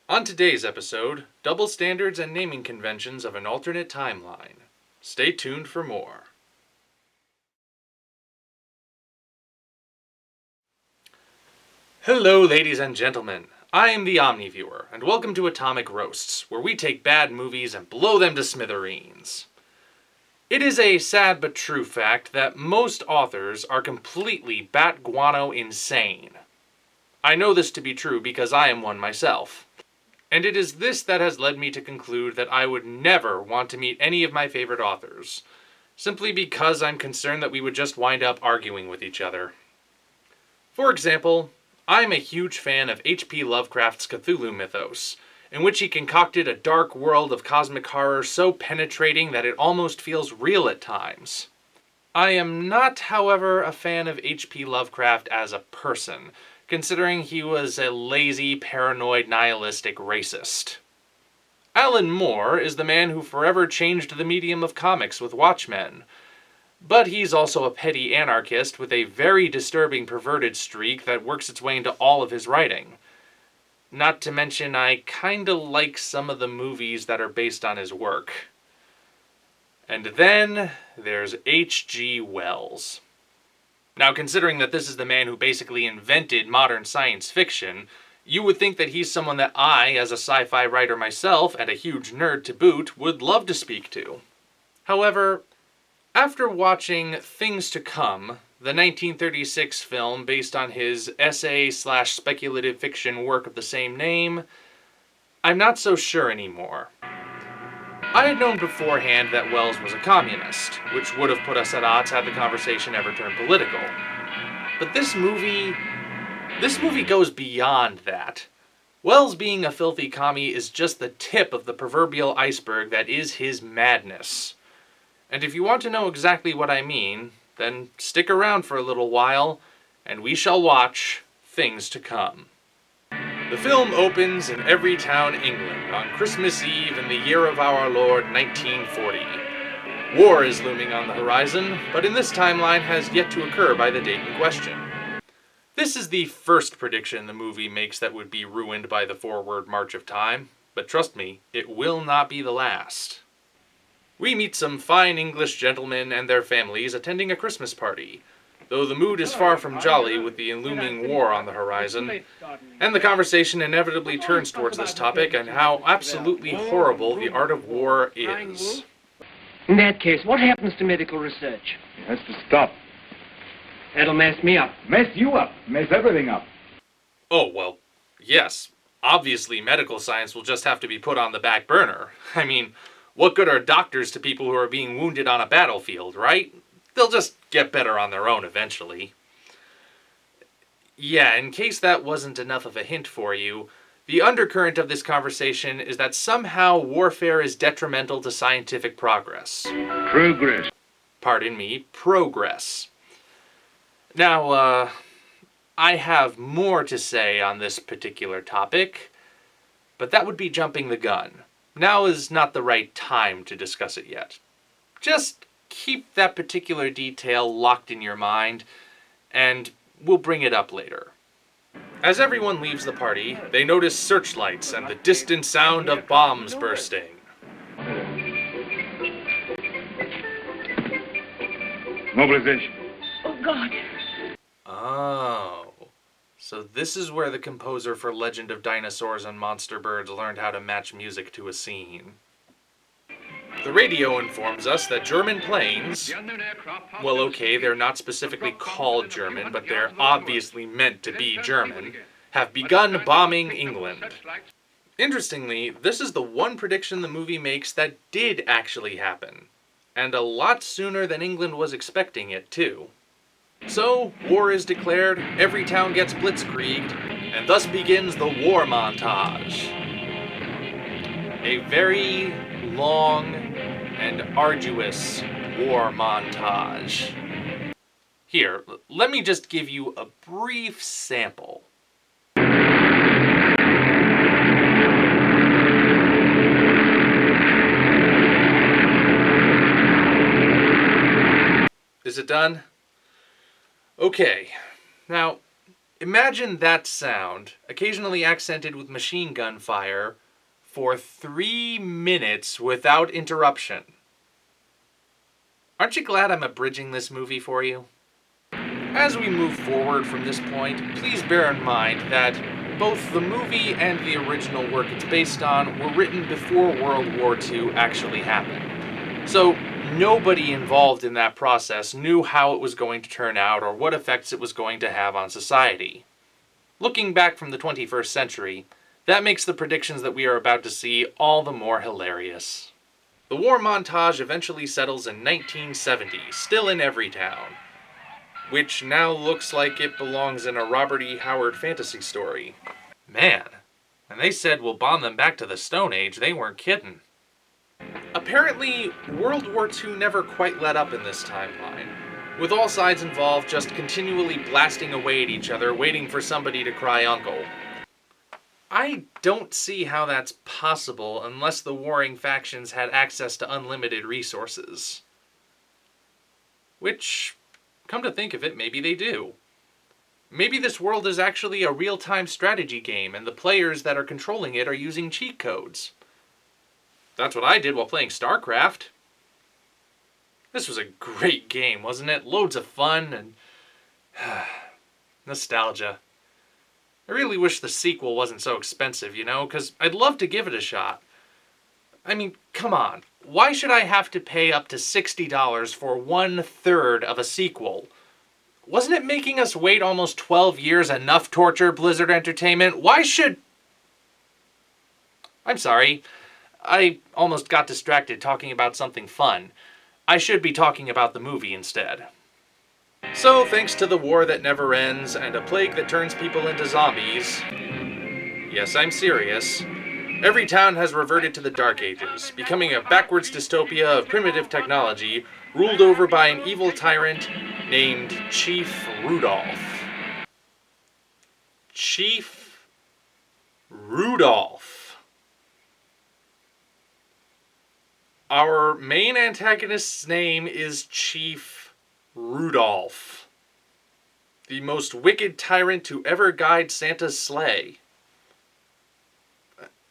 On today's episode, double standards and naming conventions of an alternate timeline. Stay tuned for more. Hello, ladies and gentlemen. I am the Omniviewer, and welcome to Atomic Roasts, where we take bad movies and blow them to smithereens. It is a sad but true fact that most authors are completely bat guano insane. I know this to be true because I am one myself. And it is this that has led me to conclude that I would never want to meet any of my favorite authors, simply because I'm concerned that we would just wind up arguing with each other. For example, I'm a huge fan of H.P. Lovecraft's Cthulhu mythos, in which he concocted a dark world of cosmic horror so penetrating that it almost feels real at times. I am not, however, a fan of H.P. Lovecraft as a person, considering he was a lazy, paranoid, nihilistic racist. Alan Moore is the man who forever changed the medium of comics with Watchmen, but he's also a petty anarchist with a very disturbing perverted streak that works its way into all of his writing. Not to mention, I kinda like some of the movies that are based on his work. And then there's H.G. Wells. Now, considering that this is the man who basically invented modern science fiction, you would think that he's someone that I, as a sci-fi writer myself, and a huge nerd to boot, would love to speak to. However, after watching Things to Come, the 1936 film based on his essay/speculative fiction work of the same name, I'm not so sure anymore. I had known beforehand that Wells was a communist, which would have put us at odds had the conversation ever turned political. But this movie goes beyond that. Wells being a filthy commie is just the tip of the proverbial iceberg that is his madness. And if you want to know exactly what I mean, then stick around for a little while, and we shall watch Things to Come. The film opens in Everytown, England, on Christmas Eve in the year of our Lord, 1940. War is looming on the horizon, but in this timeline has yet to occur by the date in question. This is the first prediction the movie makes that would be ruined by the forward march of time, but trust me, it will not be the last. We meet some fine English gentlemen and their families attending a Christmas party, though the mood is far from jolly with the looming war on the horizon, and the conversation inevitably turns towards this topic and how absolutely horrible the art of war is. In that case, what happens to medical research? It has to stop. That'll mess me up. Mess you up. Mess everything up. Oh, well, yes. Obviously, medical science will just have to be put on the back burner. I mean, what good are doctors to people who are being wounded on a battlefield, right? They'll just get better on their own eventually. Yeah, in case that wasn't enough of a hint for you, the undercurrent of this conversation is that somehow warfare is detrimental to scientific progress. Progress. Pardon me, progress. Now, I have more to say on this particular topic, but that would be jumping the gun. Now is not the right time to discuss it yet. Just keep that particular detail locked in your mind, and we'll bring it up later. As everyone leaves the party, they notice searchlights and the distant sound of bombs bursting. Mobilization. Oh, God. Oh, so this is where the composer for Legend of Dinosaurs and Monster Birds learned how to match music to a scene. The radio informs us that German planes, well, okay, they're not specifically called German, but they're obviously meant to be German, have begun bombing England. Interestingly, this is the one prediction the movie makes that did actually happen, and a lot sooner than England was expecting it, too. So, war is declared, every town gets blitzkrieged, and thus begins the war montage. A very long and arduous war montage. Here, let me just give you a brief sample. Is it done? Okay, now, Imagine that sound, occasionally accented with machine gun fire, for 3 minutes without interruption. Aren't you glad I'm abridging this movie for you? As we move forward from this point, please bear in mind that both the movie and the original work it's based on were written before World War II actually happened. So nobody involved in that process knew how it was going to turn out or what effects it was going to have on society. Looking back from the 21st century, that makes the predictions that we are about to see all the more hilarious. The war montage eventually settles in 1970, still in Everytown, which now looks like it belongs in a Robert E. Howard fantasy story. Man, and they said we'll bomb them back to the Stone Age, they weren't kidding. Apparently, World War II never quite let up in this timeline, with all sides involved just continually blasting away at each other, waiting for somebody to cry uncle. I don't see how that's possible unless the warring factions had access to unlimited resources. Which, come to think of it, maybe they do. Maybe this world is actually a real-time strategy game and the players that are controlling it are using cheat codes. That's what I did while playing StarCraft. This was a great game, wasn't it? Loads of fun and nostalgia. I really wish the sequel wasn't so expensive, because I'd love to give it a shot. I mean, come on. Why should I have to pay up to $60 for 1/3 of a sequel? Wasn't it making us wait almost 12 years enough torture, Blizzard Entertainment? Why should... I'm sorry. I almost got distracted talking about something fun. I should be talking about the movie instead. So, thanks to the war that never ends and a plague that turns people into zombies, yes, I'm serious, Everytown has reverted to the Dark Ages, becoming a backwards dystopia of primitive technology ruled over by an evil tyrant named Chief Rudolph. Chief Rudolph. Our main antagonist's name is Chief Rudolph, the most wicked tyrant to ever guide Santa's sleigh.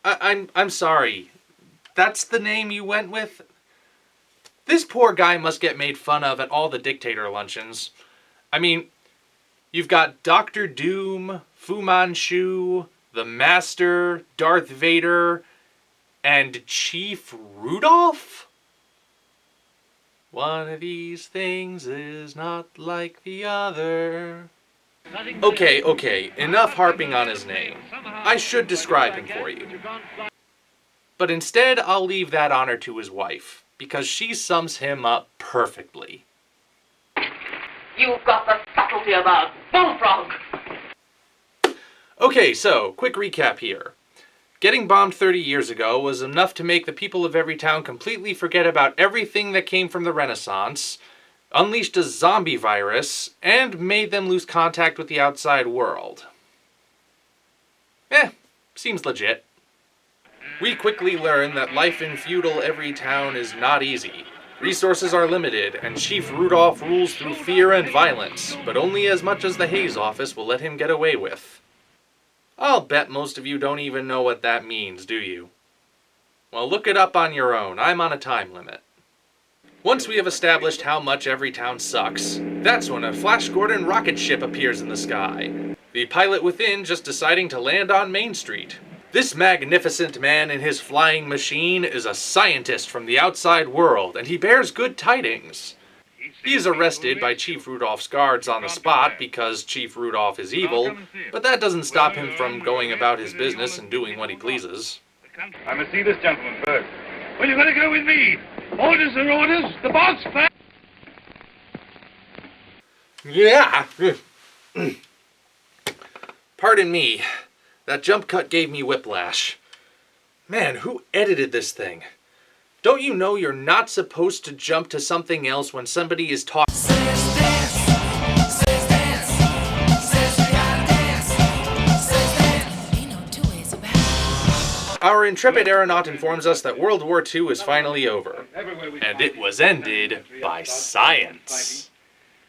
I'm sorry. That's the name you went with? This poor guy must get made fun of at all the dictator luncheons. I mean, you've got Dr. Doom, Fu Manchu, the Master, Darth Vader, and Chief Rudolph? One of these things is not like the other. Okay, enough harping on his name. I should describe him for you. But instead, I'll leave that honor to his wife, because she sums him up perfectly. You've got the subtlety of a bullfrog! Okay, so, quick recap here. Getting bombed 30 years ago was enough to make the people of Everytown completely forget about everything that came from the Renaissance, unleashed a zombie virus, and made them lose contact with the outside world. Seems legit. We quickly learn that life in feudal Everytown is not easy. Resources are limited, and Chief Rudolph rules through fear and violence, but only as much as the Hayes office will let him get away with. I'll bet most of you don't even know what that means, do you? Well, look it up on your own. I'm on a time limit. Once we have established how much Everytown sucks, that's when a Flash Gordon rocket ship appears in the sky. The pilot within just deciding to land on Main Street. This magnificent man in his flying machine is a scientist from the outside world, and he bears good tidings. He is arrested by Chief Rudolph's guards on the spot because Chief Rudolph is evil, but that doesn't stop him from going about his business and doing what he pleases. I must see this gentleman first. Well, you've got to go with me. Orders are orders. The boss first. Yeah. Pardon me. That jump cut gave me whiplash. Man, who edited this thing? Don't you know you're not supposed to jump to something else when somebody is talking? Our intrepid aeronaut informs us that World War II is finally over, and it was ended by science.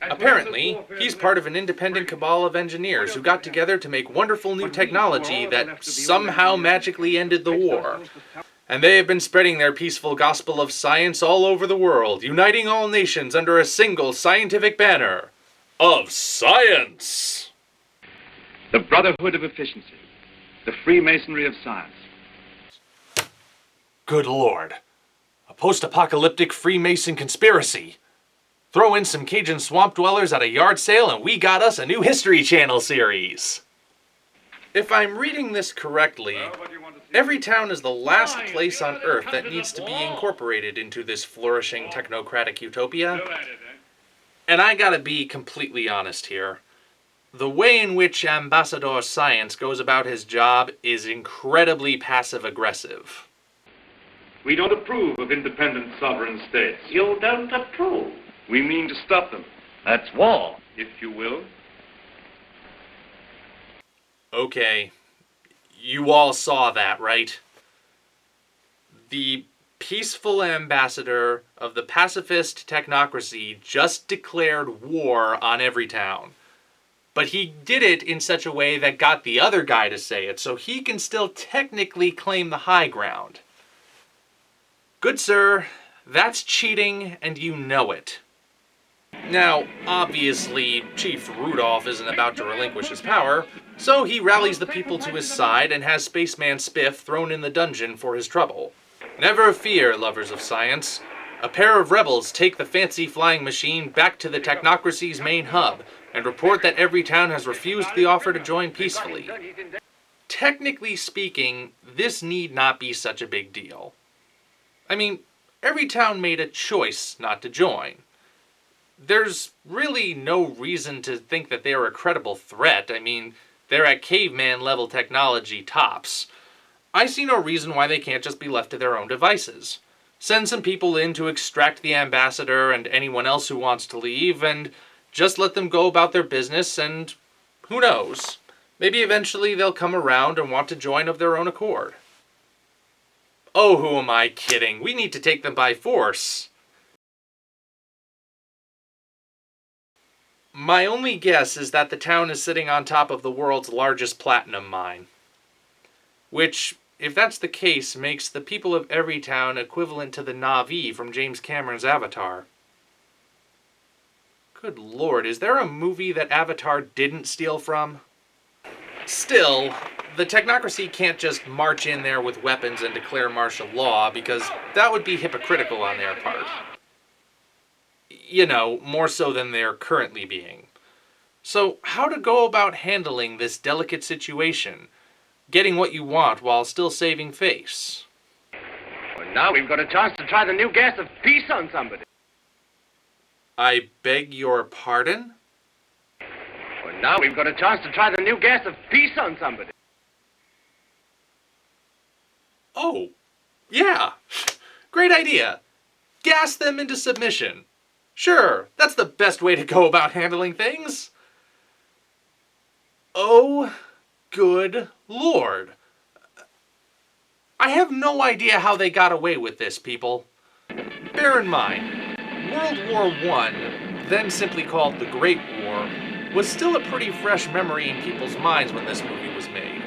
Apparently, he's part of an independent cabal of engineers who got together to make wonderful new technology that somehow magically ended the war. And they have been spreading their peaceful gospel of science all over the world, uniting all nations under a single scientific banner of science. The Brotherhood of Efficiency. The Freemasonry of Science. Good Lord. A post-apocalyptic Freemason conspiracy. Throw in some Cajun swamp dwellers at a yard sale and we got us a new History Channel series. If I'm reading this correctly, every town is the last place on Earth that needs to be incorporated into this flourishing technocratic utopia. And I gotta be completely honest here. The way in which Ambassador Science goes about his job is incredibly passive-aggressive. We don't approve of independent sovereign states. You don't approve. We mean to stop them, That's war. if you will. Okay, you all saw that, right? The peaceful ambassador of the pacifist technocracy just declared war on every town. But he did it in such a way that got the other guy to say it, so he can still technically claim the high ground. Good sir, that's cheating, and you know it. Now, obviously, Chief Rudolph isn't about to relinquish his power, so he rallies the people to his side and has Spaceman Spiff thrown in the dungeon for his trouble. Never fear, lovers of science. A pair of rebels take the fancy flying machine back to the technocracy's main hub and report that every town has refused the offer to join peacefully. Technically speaking, this need not be such a big deal. I mean, every town made a choice not to join. There's really no reason to think that they're a credible threat. I mean, they're at caveman level technology tops. I see no reason why they can't just be left to their own devices. Send some people in to extract the ambassador and anyone else who wants to leave, and just let them go about their business, and who knows? Maybe eventually they'll come around and want to join of their own accord. Oh, who am I kidding? We need to take them by force. My only guess is that the town is sitting on top of the world's largest platinum mine. Which, if that's the case, makes the people of every town equivalent to the Na'vi from James Cameron's Avatar. Good Lord, is there a movie that Avatar didn't steal from? Still, the technocracy can't just march in there with weapons and declare martial law, because that would be hypocritical on their part. You know, more so than they're currently being. So, how to go about handling this delicate situation? Getting what you want while still saving face? Well, now we've got a chance to try the new gas of peace on somebody. I beg your pardon? Well, now we've got a chance to try the new gas of peace on somebody. Oh, yeah. Great idea. Gas them into submission. Sure, that's the best way to go about handling things. Oh, good Lord. I have no idea how they got away with this, people. Bear in mind, World War I, then simply called the Great War, was still a pretty fresh memory in people's minds when this movie was made.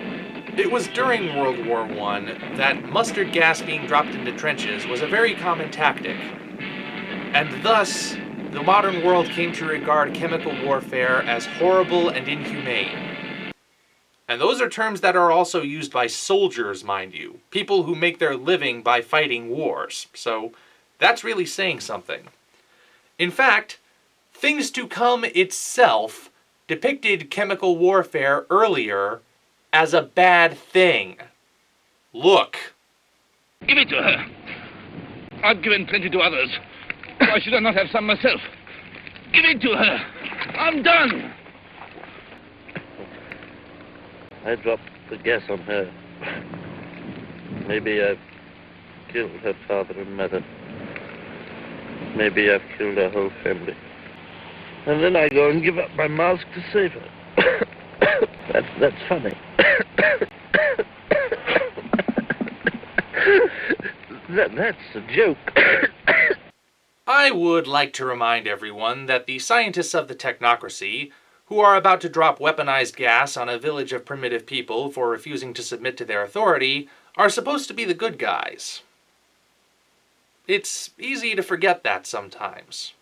It was during World War I that mustard gas being dropped into trenches was a very common tactic. And thus, the modern world came to regard chemical warfare as horrible and inhumane. And those are terms that are also used by soldiers, mind you. People who make their living by fighting wars. So, that's really saying something. In fact, Things to Come itself depicted chemical warfare earlier as a bad thing. Look. Give it to her. I've given plenty to others. Why should I not have some myself? Give it to her. I'm done. I dropped the gas on her. Maybe I've killed her father and mother. Maybe I've killed her whole family. And then I go and give up my mask to save her. That's funny. That's a joke. I I would like to remind everyone that the scientists of the technocracy, who are about to drop weaponized gas on a village of primitive people for refusing to submit to their authority, are supposed to be the good guys. It's easy to forget that sometimes.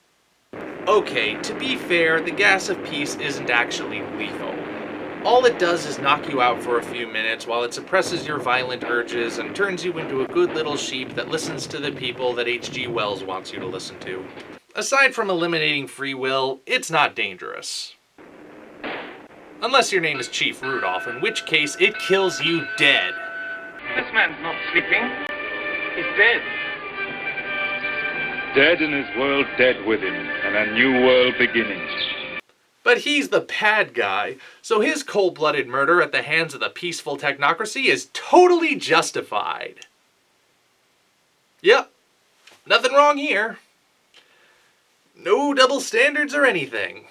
Okay, to be fair, the gas of peace isn't actually lethal. All it does is knock you out for a few minutes while it suppresses your violent urges and turns you into a good little sheep that listens to the people that H.G. Wells wants you to listen to. Aside from eliminating free will, it's not dangerous. Unless your name is Chief Rudolph, in which case it kills you dead. This man's not sleeping. He's dead. Dead in his world, dead with him, and a new world beginning. But he's the bad guy, so his cold-blooded murder at the hands of the peaceful technocracy is totally justified. Yep, nothing wrong here. No double standards or anything.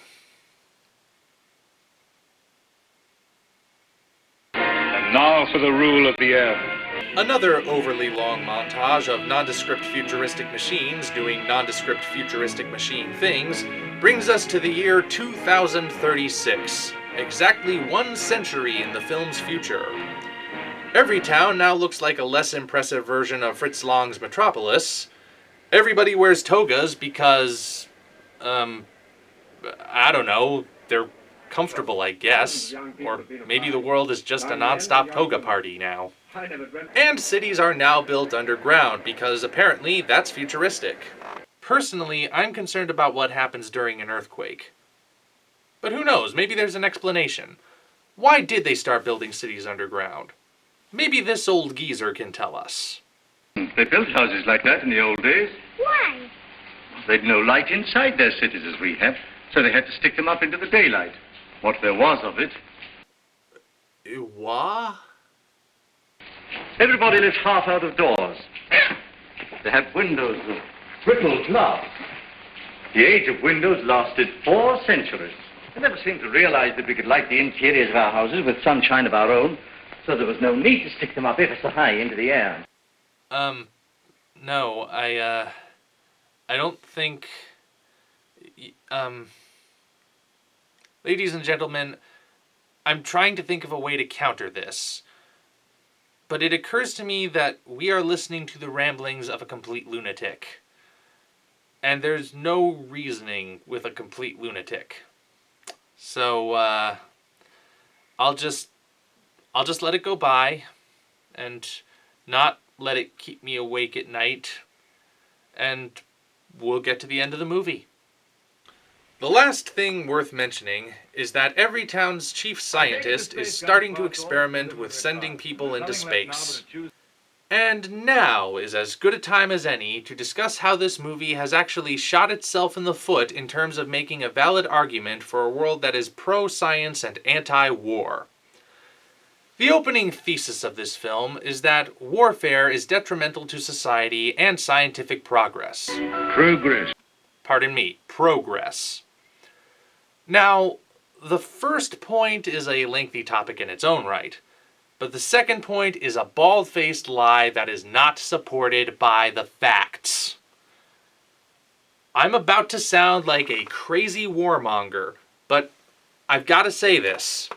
And now for the rule of the air. Another overly long montage of nondescript futuristic machines doing nondescript futuristic machine things brings us to the year 2036, exactly 1 century in the film's future. Every town now looks like a less impressive version of Fritz Lang's Metropolis. Everybody wears togas because, I don't know, they're comfortable, I guess. Or maybe the world is just a non-stop toga party now. And cities are now built underground because apparently that's futuristic. Personally, I'm concerned about what happens during an earthquake. But who knows, maybe there's an explanation. Why did they start building cities underground? Maybe this old geezer can tell us. They built houses like that in the old days. Why? They'd no light inside their cities as we have, so they had to stick them up into the daylight. What there was of it. What? Everybody lives half out of doors. They had windows of brittle glass. The age of windows lasted 4 centuries. I never seemed to realize that we could light the interiors of our houses with sunshine of our own, so there was no need to stick them up ever so high into the air. No, I don't think... Ladies and gentlemen, I'm trying to think of a way to counter this. But it occurs to me that we are listening to the ramblings of a complete lunatic. And there's no reasoning with a complete lunatic. So, I'll just let it go by, and not let it keep me awake at night, and we'll get to the end of the movie. The last thing worth mentioning is that every town's chief scientist is starting to experiment with sending people into space. And now is as good a time as any to discuss how this movie has actually shot itself in the foot in terms of making a valid argument for a world that is pro-science and anti-war. The opening thesis of this film is that warfare is detrimental to society and scientific progress. Progress. Pardon me, progress. Now, the first point is a lengthy topic in its own right, but the second point is a bald-faced lie that is not supported by the facts. I'm about to sound like a crazy warmonger, but I've got to say this.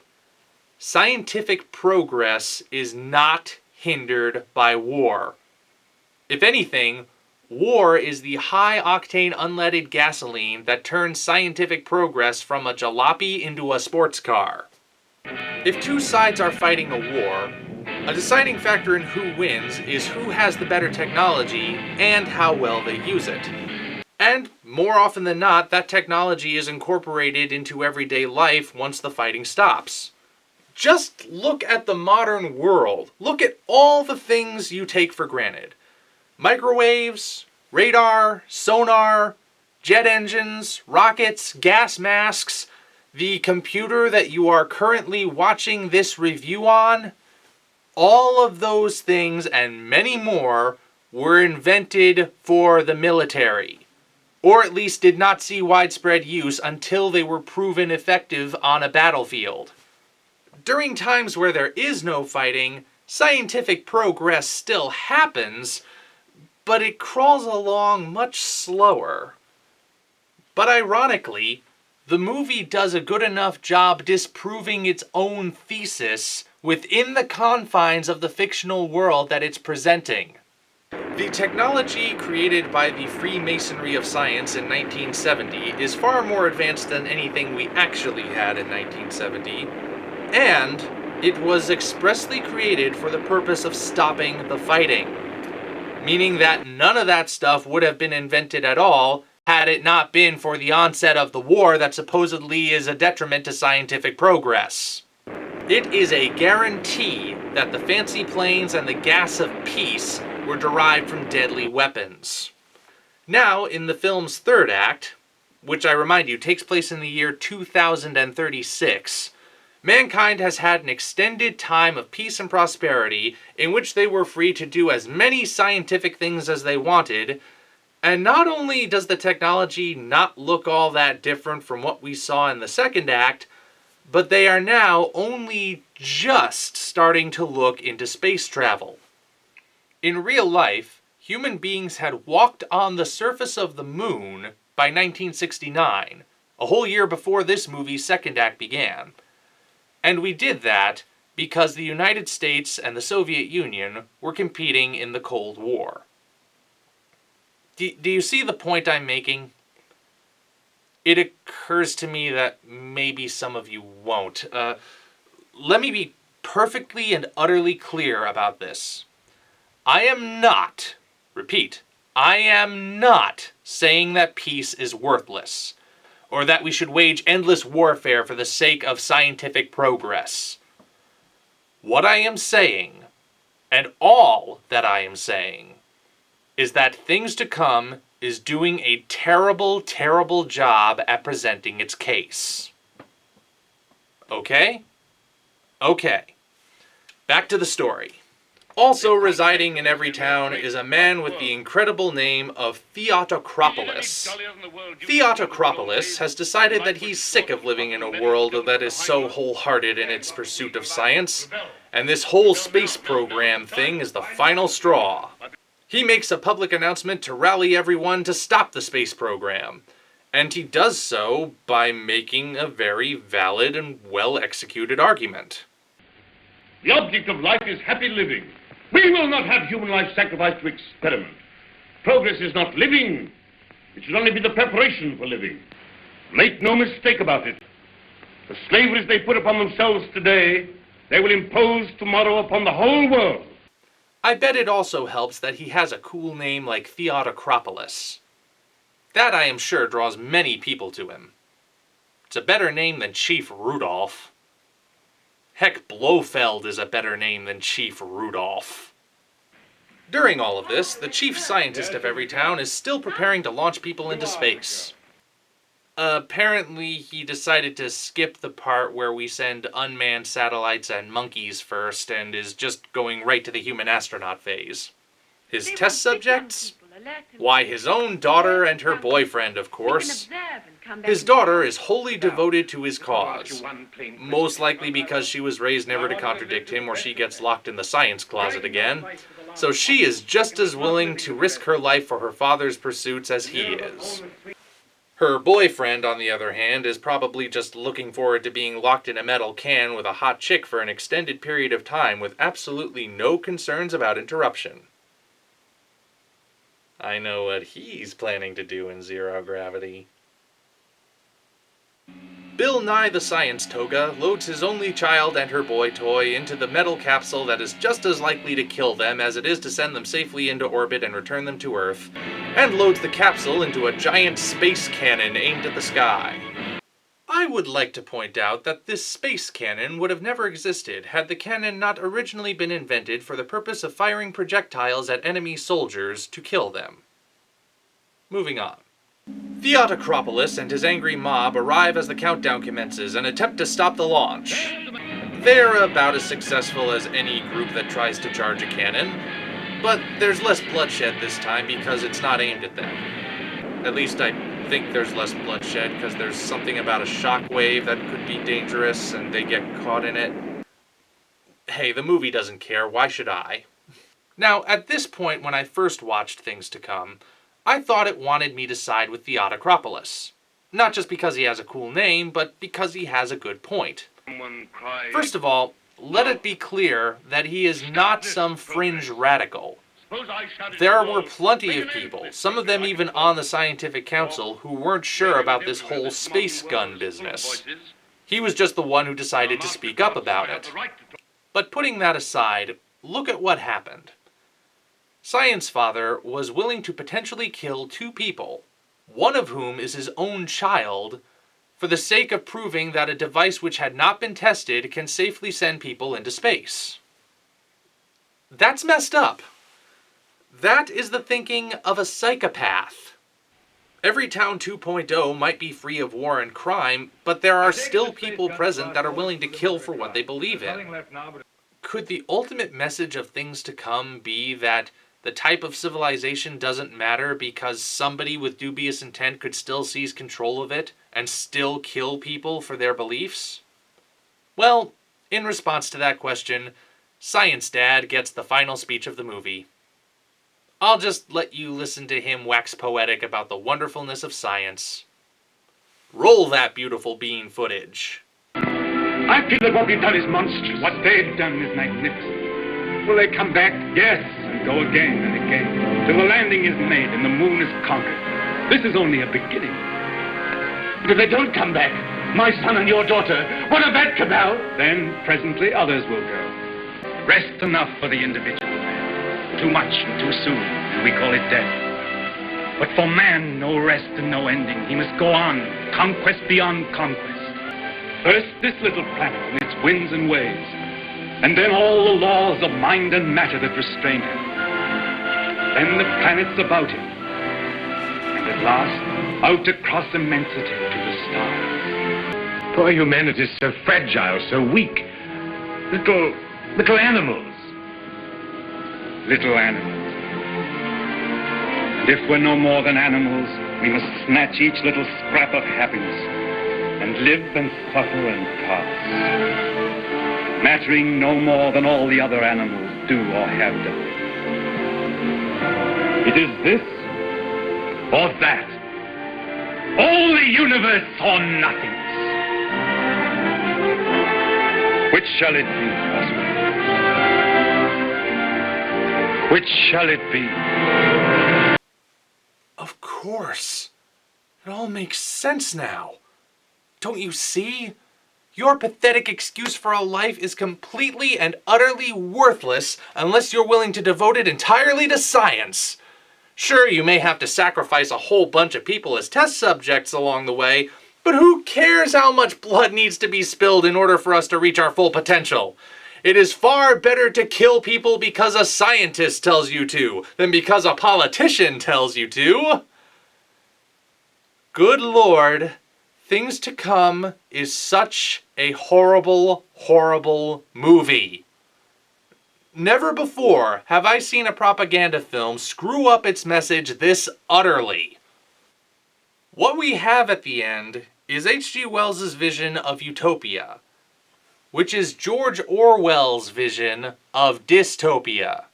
Scientific progress is not hindered by war. If anything, war is the high-octane unleaded gasoline that turns scientific progress from a jalopy into a sports car. If two sides are fighting a war, a deciding factor in who wins is who has the better technology and how well they use it. And more often than not, that technology is incorporated into everyday life once the fighting stops. Just look at the modern world. Look at all the things you take for granted. Microwaves, radar, sonar, jet engines, rockets, gas masks, the computer that you are currently watching this review on, all of those things and many more were invented for the military, or at least did not see widespread use until they were proven effective on a battlefield. During times where there is no fighting, scientific progress still happens, but it crawls along much slower. But ironically, the movie does a good enough job disproving its own thesis within the confines of the fictional world that it's presenting. The technology created by the Freemasonry of Science in 1970 is far more advanced than anything we actually had in 1970, and it was expressly created for the purpose of stopping the fighting, meaning that none of that stuff would have been invented at all had it not been for the onset of the war that supposedly is a detriment to scientific progress. It is a guarantee that the fancy planes and the gas of peace were derived from deadly weapons. Now, in the film's third act, which I remind you takes place in the year 2036, mankind has had an extended time of peace and prosperity in which they were free to do as many scientific things as they wanted, and not only does the technology not look all that different from what we saw in the second act, but they are now only just starting to look into space travel. In real life, human beings had walked on the surface of the moon by 1969, a whole year before this movie's second act began. And we did that because the United States and the Soviet Union were competing in the Cold War. Do you see the point I'm making? It occurs to me that maybe some of you won't. Let me be perfectly and utterly clear about this. I am not, repeat, I am not saying that peace is worthless, or that we should wage endless warfare for the sake of scientific progress. What I am saying, and all that I am saying, is that Things to Come is doing a terrible, terrible job at presenting its case. Okay? Okay. Back to the story. Also residing in every town is a man with the incredible name of Theotokropoulos. Theotokropoulos has decided that he's sick of living in a world that is so wholehearted in its pursuit of science, and this whole space program thing is the final straw. He makes a public announcement to rally everyone to stop the space program, and he does so by making a very valid and well-executed argument. The object of life is happy living. We will not have human life sacrificed to experiment. Progress is not living. It should only be the preparation for living. Make no mistake about it. The slaveries they put upon themselves today, they will impose tomorrow upon the whole world. I bet it also helps that he has a cool name like Theotokropoulos. That, I am sure, draws many people to him. It's a better name than Chief Rudolph. Heck, Blofeld is a better name than Chief Rudolph. During all of this, the chief scientist of every town is still preparing to launch people into space. Apparently, he decided to skip the part where we send unmanned satellites and monkeys first and is just going right to the human astronaut phase. His test subjects? Why, his own daughter and her boyfriend, of course. His daughter is wholly devoted to his cause, most likely because she was raised never to contradict him or she gets locked in the science closet again, so she is just as willing to risk her life for her father's pursuits as he is. Her boyfriend, on the other hand, is probably just looking forward to being locked in a metal can with a hot chick for an extended period of time with absolutely no concerns about interruption. I know what he's planning to do in zero gravity. Bill Nye the Science Toga loads his only child and her boy toy into the metal capsule that is just as likely to kill them as it is to send them safely into orbit and return them to Earth, and loads the capsule into a giant space cannon aimed at the sky. I would like to point out that this space cannon would have never existed had the cannon not originally been invented for the purpose of firing projectiles at enemy soldiers to kill them. Moving on. Theotokropoulos and his angry mob arrive as the countdown commences and attempt to stop the launch. They're about as successful as any group that tries to charge a cannon, but there's less bloodshed this time because it's not aimed at them. At least I think there's less bloodshed because there's something about a shockwave that could be dangerous and they get caught in it. Hey, the movie doesn't care, why should I? Now, at this point when I first watched Things to Come, I thought it wanted me to side with Theotokropoulos. Not just because he has a cool name, but because he has a good point. First of all, let it be clear that he is not some fringe radical. There were plenty of people, some of them even on the scientific council, who weren't sure about this whole space gun business. He was just the one who decided to speak up about it. But putting that aside, look at what happened. Science Father was willing to potentially kill 2 people, one of whom is his own child, for the sake of proving that a device which had not been tested can safely send people into space. That's messed up. That is the thinking of a psychopath. Everytown 2.0 might be free of war and crime, but there are still people present that are willing to kill for what they believe in. Could the ultimate message of things to come be that the type of civilization doesn't matter because somebody with dubious intent could still seize control of it and still kill people for their beliefs? Well, in response to that question, Science Dad gets the final speech of the movie. I'll just let you listen to him wax poetic about the wonderfulness of science. Roll that beautiful bean footage. I feel that what we've done is monstrous. What they've done is magnificent. Will they come back? Yes, and go again and again, till the landing is made and the moon is conquered. This is only a beginning. But if they don't come back, my son and your daughter, what of that cabal? Then presently others will go. Rest enough for the individual man. Too much and too soon, and we call it death. But for man, no rest and no ending. He must go on, conquest beyond conquest. First this little planet and its winds and waves, and then all the laws of mind and matter that restrain him. Then the planets about him, and at last, out across immensity to the stars. Poor humanity is so fragile, so weak. Little animals. Little animals. And if we're no more than animals, we must snatch each little scrap of happiness and live and suffer and pass, mattering no more than all the other animals do or have done. It is this or that. All the universe or nothingness. Which shall it be, Oswald? Which shall it be? Of course. It all makes sense now. Don't you see? Your pathetic excuse for a life is completely and utterly worthless unless you're willing to devote it entirely to science. Sure, you may have to sacrifice a whole bunch of people as test subjects along the way, but who cares how much blood needs to be spilled in order for us to reach our full potential? It is far better to kill people because a scientist tells you to than because a politician tells you to. Good Lord, Things to Come is such a horrible, horrible movie. Never before have I seen a propaganda film screw up its message this utterly. What we have at the end is H.G. Wells's vision of utopia, which is George Orwell's vision of dystopia.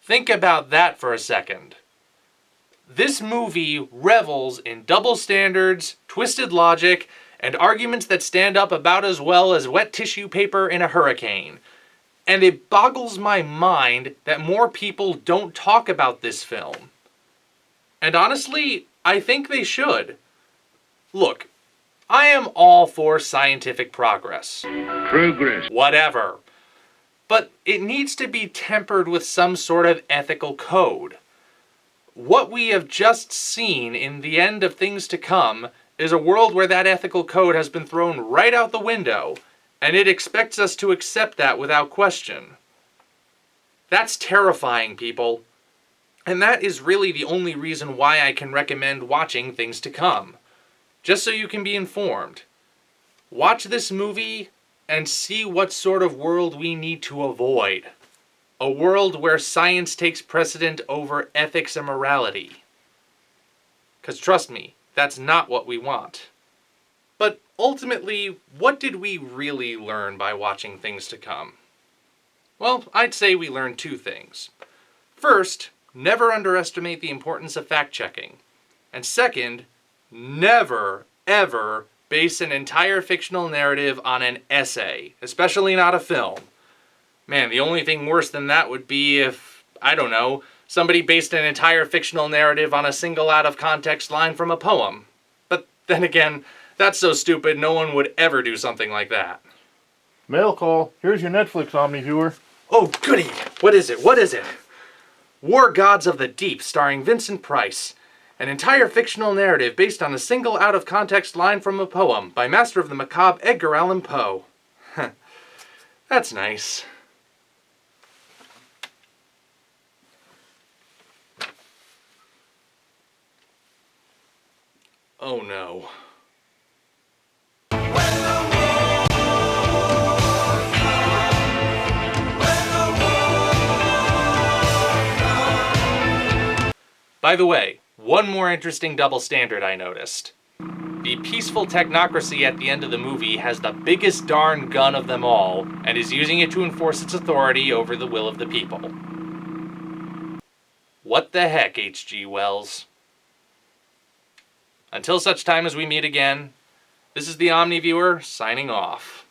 Think about that for a second. This movie revels in double standards, twisted logic, and arguments that stand up about as well as wet tissue paper in a hurricane. And it boggles my mind that more people don't talk about this film. And honestly, I think they should. Look, I am all for scientific progress. Progress. Whatever. But it needs to be tempered with some sort of ethical code. What we have just seen in the end of Things to Come is a world where that ethical code has been thrown right out the window, and it expects us to accept that without question. That's terrifying, people. And that is really the only reason why I can recommend watching Things to Come. Just so you can be informed. Watch this movie and see what sort of world we need to avoid. A world where science takes precedent over ethics and morality. 'Cause trust me, that's not what we want. But ultimately, what did we really learn by watching Things to Come? Well, I'd say we learned 2 things. First, never underestimate the importance of fact-checking. And second, never, ever base an entire fictional narrative on an essay, especially not a film. Man, the only thing worse than that would be if, I don't know, somebody based an entire fictional narrative on a single out-of-context line from a poem. But then again, that's so stupid no one would ever do something like that. Mail call. Here's your Netflix Omni viewer. Oh, goody! What is it? What is it? War Gods of the Deep, starring Vincent Price. An entire fictional narrative based on a single out-of-context line from a poem by master of the macabre Edgar Allan Poe. That's nice. Oh no. By the way, one more interesting double standard I noticed. The peaceful technocracy at the end of the movie has the biggest darn gun of them all, and is using it to enforce its authority over the will of the people. What the heck, H.G. Wells? Until such time as we meet again, this is the Omni Viewer signing off.